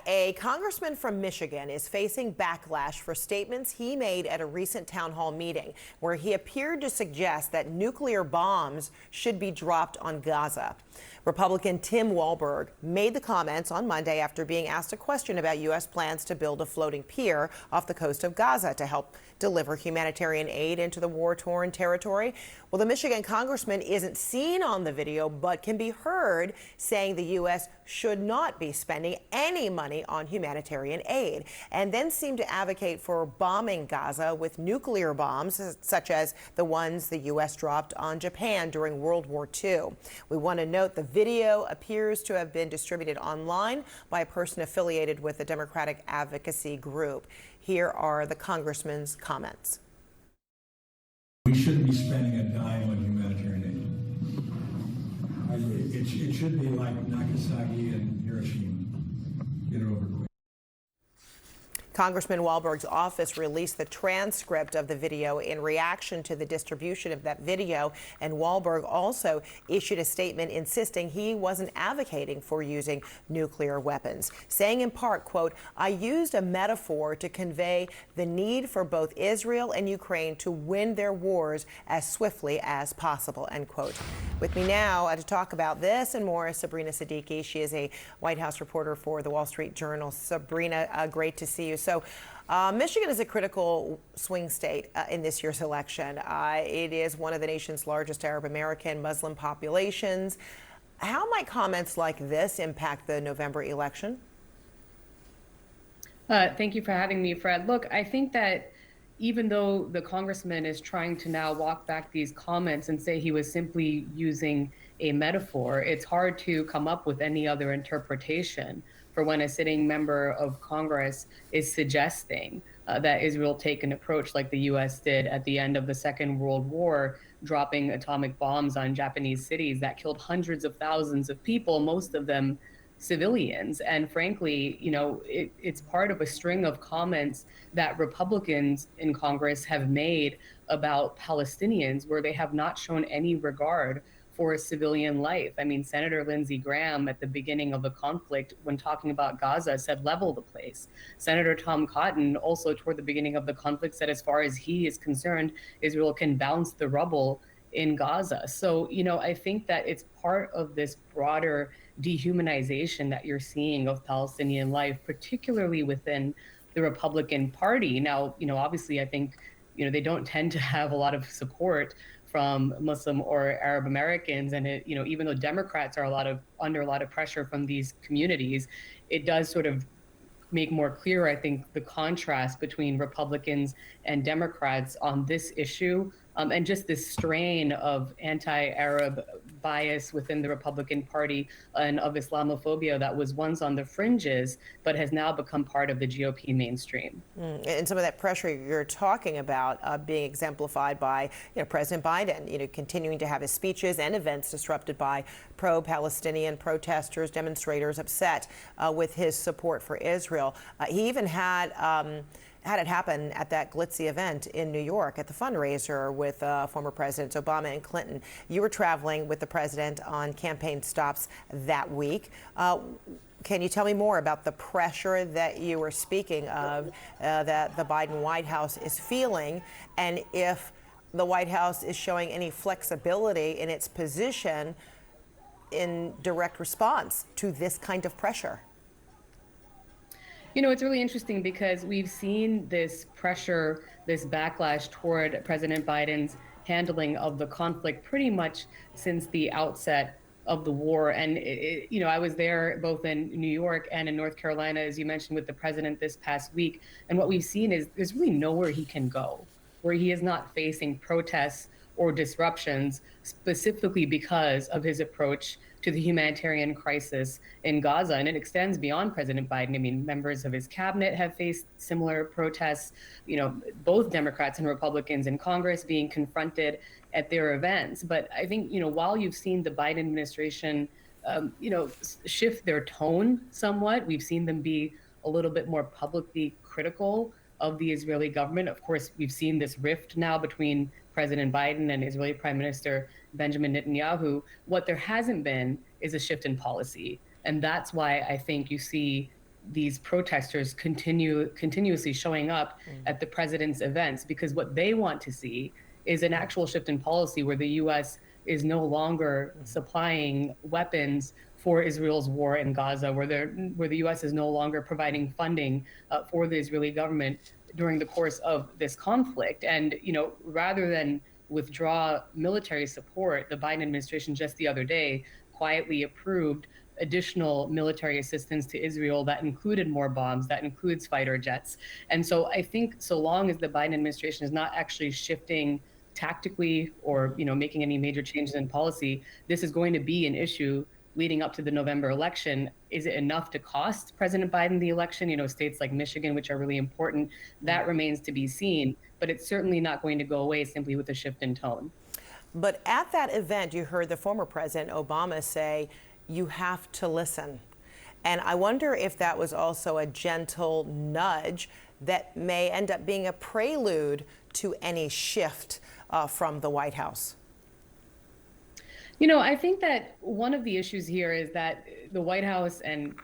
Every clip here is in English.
A congressman from Michigan is facing backlash for statements he made at a recent town hall meeting where he appeared to suggest that nuclear bombs should be dropped on Gaza. Republican Tim Walberg made the comments on Monday after being asked a question about U.S. plans to build a floating pier off the coast of Gaza to help deliver humanitarian aid into the war-torn territory. Well, the Michigan congressman isn't seen on the video, but can be heard saying the U.S. should not be spending any money on humanitarian aid, and then seemed to advocate for bombing Gaza with nuclear bombs, such as the ones the U.S. dropped on Japan during World War II. We want to note the video appears to have been distributed online by a person affiliated with the Democratic advocacy group. Here are the congressman's comments. We shouldn't be spending a dime on humanitarian aid. It should be like Nagasaki and Hiroshima. Get it over quick. Congressman Walberg's office released the transcript of the video in reaction to the distribution of that video, and Walberg also issued a statement insisting he wasn't advocating for using nuclear weapons, saying in part, quote, "I used a metaphor to convey the need for both Israel and Ukraine to win their wars as swiftly as possible," end quote. With me now to talk about this and more is Sabrina Siddiqui. She is a White House reporter for the Wall Street Journal. Sabrina, great to see you. So Michigan is a critical swing state in this year's election. It is one of the nation's largest Arab American Muslim populations. How might comments like this impact the November election? Thank you for having me, Fred. Look, I think that even though the congressman is trying to now walk back these comments and say he was simply using a metaphor, it's hard to come up with any other interpretation for when a sitting member of Congress is suggesting that Israel take an approach like the U.S. did at the end of the Second World War, dropping atomic bombs on Japanese cities that killed hundreds of thousands of people, most of them civilians. And frankly, you know, it's part of a string of comments that Republicans in Congress have made about Palestinians where they have not shown any regard for civilian life. I mean, Senator Lindsey Graham at the beginning of the conflict, when talking about Gaza, said level the place. Senator Tom Cotton also toward the beginning of the conflict said as far as he is concerned, Israel can bounce the rubble in Gaza. So, you know, I think that it's part of this broader dehumanization that you're seeing of Palestinian life, particularly within the Republican Party. Now, you know, obviously, I think, you know, they don't tend to have a lot of support from Muslim or Arab Americans. And, you know, even though Democrats are under a lot of pressure from these communities, it does sort of make more clear, I think, the contrast between Republicans and Democrats on this issue, and just this strain of anti-Arab bias within the Republican Party and of Islamophobia that was once on the fringes, but has now become part of the GOP mainstream. And some of that pressure you're talking about being exemplified by, President Biden, continuing to have his speeches and events disrupted by pro-Palestinian protesters, demonstrators upset with his support for Israel. He even had it happen at that glitzy event in New York at the fundraiser with former Presidents Obama and Clinton. You were traveling with the president on campaign stops that week. Can you tell me more about the pressure that you were speaking of that the Biden White House is feeling, and if the White House is showing any flexibility in its position in direct response to this kind of pressure? You know, it's really interesting because we've seen this pressure, this backlash toward President Biden's handling of the conflict pretty much since the outset of the war. And, I was there both in New York and in North Carolina, as you mentioned, with the president this past week. And what we've seen is there's really nowhere he can go where he is not facing protests or disruptions, specifically because of his approach to the humanitarian crisis in Gaza. And it extends beyond President Biden. I mean, members of his cabinet have faced similar protests, both Democrats and Republicans in Congress being confronted at their events. But I think, while you've seen the Biden administration, shift their tone somewhat, we've seen them be a little bit more publicly critical of the Israeli government. Of course, we've seen this rift now between President Biden and Israeli Prime Minister Benjamin Netanyahu. What there hasn't been is a shift in policy. And that's why I think you see these protesters continuously showing up at the president's events, because what they want to see is an actual shift in policy where the U.S. is no longer supplying weapons for Israel's war in Gaza, where the U.S. is no longer providing funding for the Israeli government during the course of this conflict. And, rather than withdraw military support, the Biden administration just the other day quietly approved additional military assistance to Israel that included more bombs, that includes fighter jets. And so I think so long as the Biden administration is not actually shifting tactically or making any major changes in policy, this is going to be an issue leading up to the November election. Is it enough to cost President Biden the election? States like Michigan, which are really important, that remains to be seen. But it's certainly not going to go away simply with a shift in tone. But at that event, you heard the former President Obama say, you have to listen. And I wonder if that was also a gentle nudge that may end up being a prelude to any shift from the White House. I think that one of the issues here is that the White House and,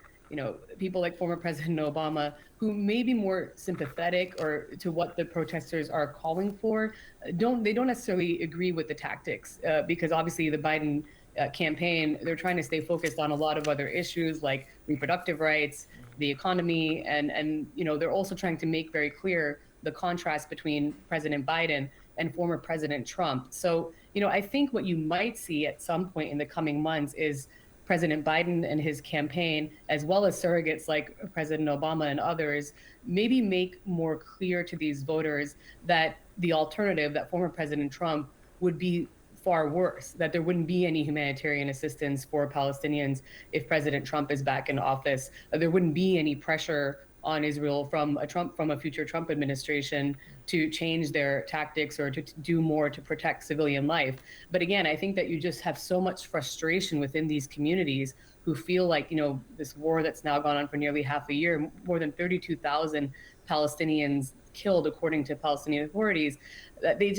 people like former President Obama, who may be more sympathetic or to what the protesters are calling for, don't necessarily agree with the tactics because obviously the Biden campaign, they're trying to stay focused on a lot of other issues like reproductive rights, the economy, and they're also trying to make very clear the contrast between President Biden and former President Trump. So, I think what you might see at some point in the coming months is President Biden and his campaign, as well as surrogates like President Obama and others, maybe make more clear to these voters that the alternative, that former President Trump, would be far worse, that there wouldn't be any humanitarian assistance for Palestinians if President Trump is back in office. There wouldn't be any pressure on Israel from a future Trump administration to change their tactics or to do more to protect civilian life. But again, I think that you just have so much frustration within these communities who feel like, this war that's now gone on for nearly half a year, more than 32,000 Palestinians killed, according to Palestinian authorities, that they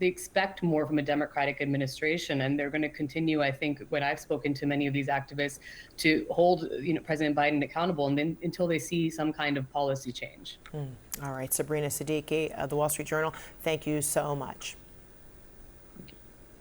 expect more from a Democratic administration. And they're going to continue, I think, when I've spoken to many of these activists, to hold President Biden accountable and then until they see some kind of policy change. All right, Sabrina Siddiqui, The Wall Street Journal, thank you so much.